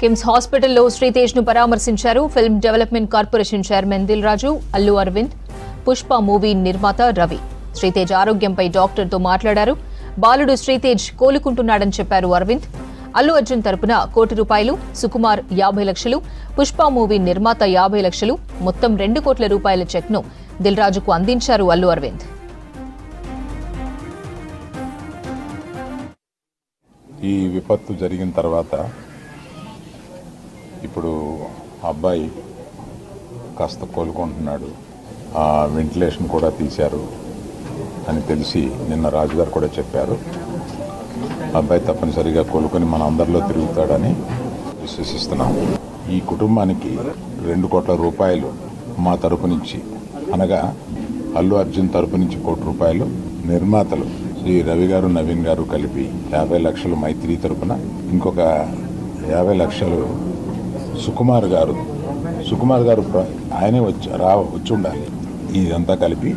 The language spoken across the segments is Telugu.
కిమ్స్ హాస్పిటల్లో శ్రీతేజ్ ను పరామర్శించారు film development corporation chairman Dil Raju, Allu Aravind, Pushpa movie నిర్మాత రవి. శ్రీతేజ్ ఆరోగ్యంపై డాక్టర్తో మాట్లాడారు. బాలుడు శ్రీతేజ్ కోలుకుంటున్నాడని చెప్పారు అరవింద్. అల్లు అర్జున్ తరపున ₹1 కోటి, సుకుమార్ 50 లక్షలు, పుష్ప మూవీ నిర్మాత 50 లక్షలు, మొత్తం ₹2 కోట్ల చెక్ను దిల్ రాజుకు అందించారు అల్లు అరవింద్. ఈ విపత్తు జరిగిన తర్వాత ఇప్పుడు అబ్బాయి కాస్త కోలుకుంటున్నాడు, వెంటిలేషన్ కూడా తీశారు అని తెలిసి నిన్న రాజుగారు కూడా చెప్పారు. అబ్బాయి తప్పనిసరిగా కోలుకొని మన అందరిలో తిరుగుతాడని విశ్వసిస్తున్నాం. ఈ కుటుంబానికి ₹2 కోట్ల మా తరపు నుంచి, అనగా అల్లు అర్జున్ తరపు నుంచి ₹1 కోటి, నిర్మాతలు శ్రీ రవి గారు, నవీన్ గారు కలిపి 50 లక్షలు మైత్రి తరపున, ఇంకొక 50 లక్షలు సుకుమార్ గారు ఆయనే వచ్చి ఉండాలి. ఇదంతా కలిపి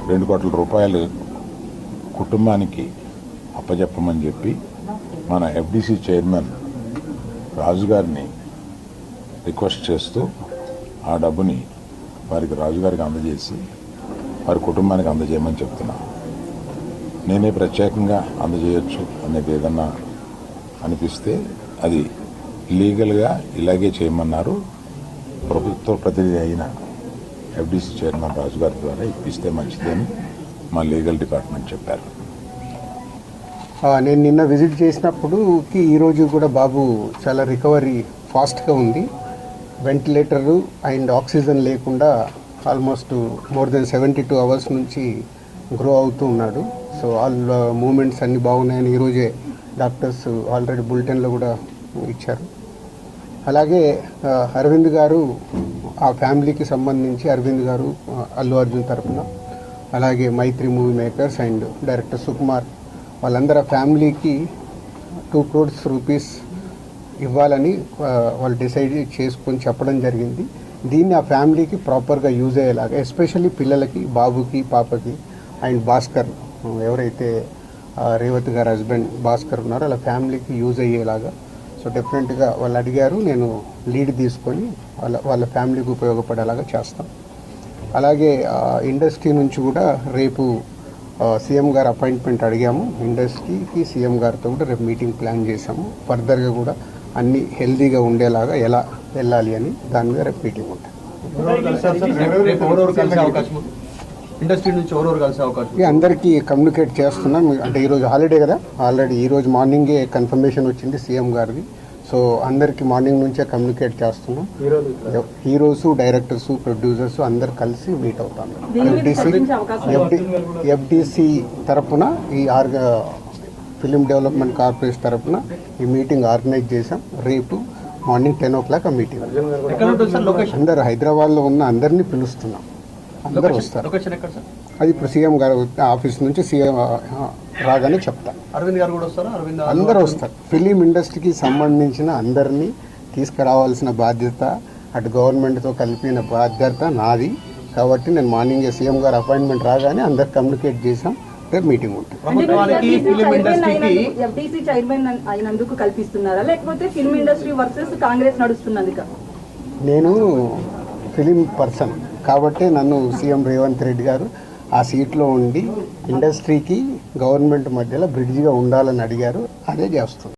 ₹2 కోట్ల కుటుంబానికి అప్పచెప్పమని చెప్పి మన ఎఫ్డిసి చైర్మన్ రాజుగారిని రిక్వెస్ట్ చేస్తూ ఆ డబ్బుని వారికి రాజుగారికి అందజేసి వారి కుటుంబానికి అందజేయమని చెప్తున్నాను. నేనే ప్రత్యేకంగా అందజేయచ్చు అనేది ఏదన్నా అనిపిస్తే అది లీగల్గా ఇలాగే చేయమన్నారు. ప్రభుత్వ ప్రతినిధి అయిన ఎఫ్డిసి చైర్మన్ రాజుగారి ద్వారా ఇప్పిస్తే మంచిదని మా లీగల్ డిపార్ట్మెంట్ చెప్పారు. నేను నిన్న విజిట్ చేసినప్పుడు ఈరోజు కూడా బాబు చాలా రికవరీ ఫాస్ట్గా ఉంది. వెంటిలేటరు అండ్ ఆక్సిజన్ లేకుండా ఆల్మోస్ట్ మోర్ దెన్ 72 అవర్స్ నుంచి గ్రో అవుతూ ఉన్నాడు. సో ఆల్ మూమెంట్స్ అన్నీ బాగున్నాయని ఈరోజే డాక్టర్స్ ఆల్రెడీ బులెటిన్లో కూడా ఇచ్చారు. అలాగే అరవింద్ గారు, ఆ ఫ్యామిలీకి సంబంధించి అరవింద్ గారు అల్లు అర్జున్ తరఫున, అలాగే Mythri movie makers and director Sukumar, వాళ్ళందరూ ఫ్యామిలీకి ₹2 కోట్ల ఇవ్వాలని వాళ్ళు డిసైడ్ చేసుకొని చెప్పడం జరిగింది. దీన్ని ఆ ఫ్యామిలీకి ప్రాపర్గా యూజ్ అయ్యేలాగా, ఎస్పెషల్లీ పిల్లలకి, బాబుకి, పాపకి అండ్ భాస్కర్, ఎవరైతే రేవతి గారు హస్బెండ్ భాస్కర్ ఉన్నారో వాళ్ళ ఫ్యామిలీకి యూజ్ అయ్యేలాగా. సో డెఫినెట్గా వాళ్ళు అడిగారు, నేను లీడ్ తీసుకొని వాళ్ళ ఫ్యామిలీకి ఉపయోగపడేలాగా చేస్తాం. అలాగే ఇండస్ట్రీ నుంచి కూడా రేపు సీఎం గారు అపాయింట్మెంట్ అడిగాము. ఇండస్ట్రీకి సీఎం గారితో కూడా రేపు మీటింగ్ ప్లాన్ చేశాము. ఫర్దర్గా కూడా అన్నీ హెల్తీగా ఉండేలాగా ఎలా వెళ్ళాలి అని దాని మీద రేపు మీటింగ్ ఉంటుంది. అందరికీ కమ్యూనికేట్ చేస్తున్నాం. అంటే ఈరోజు హాలిడే కదా, ఆల్రెడీ ఈరోజు మార్నింగే కన్ఫర్మేషన్ వచ్చింది సీఎం గారిది. సో అందరికీ మార్నింగ్ నుంచే కమ్యూనికేట్ చేస్తున్నాం. హీరోస్, డైరెక్టర్స్, ప్రొడ్యూసర్స్ అందరు కలిసి మీట్ అవుతాం. ఎఫ్డిసి తరఫున ఈ ఫిలిం డెవలప్మెంట్ కార్పొరేషన్ తరఫున ఈ మీటింగ్ ఆర్గనైజ్ చేశాం. రేపు మార్నింగ్ 10 o'clock ఆ మీటింగ్. అందరు హైదరాబాద్లో ఉన్న అందరినీ పిలుస్తున్నాం, అందరూ వస్తారు. అది ఇప్పుడు సీఎం గారు ఆఫీస్ నుంచి సీఎం రాగానే చెప్తారు. అరవింద్ గారు కూడా వస్తారు, అందరూ వస్తారు. ఫిలిం ఇండస్ట్రీకి సంబంధించిన అందరినీ తీసుకురావాల్సిన బాధ్యత, అటు గవర్నమెంట్తో కలిపిన బాధ్యత నాది. కాబట్టి నేను మార్నింగ్ సీఎం గారు అపాయింట్మెంట్ రాగానే అందరు కమ్యూనికేట్ చేసాం. రేపు మీటింగ్ ఉంటుంది. ఎఫ్డిసి చైర్మన్ అయినందుకు కల్పిస్తున్నారా, లేకపోతే ఫిల్మ్ ఇండస్ట్రీ వర్సెస్ కాంగ్రెస్ నడుస్తున్నందుక? నేను ఫిలిం పర్సన్ కాబట్టి నన్ను సీఎం రేవంత్ రెడ్డి గారు ఆ సీట్లో ఉండి ఇండస్ట్రీకి గవర్నమెంట్ మధ్యలో బ్రిడ్జిగా ఉండాలని అడిగారు. అదే చేస్తుంది.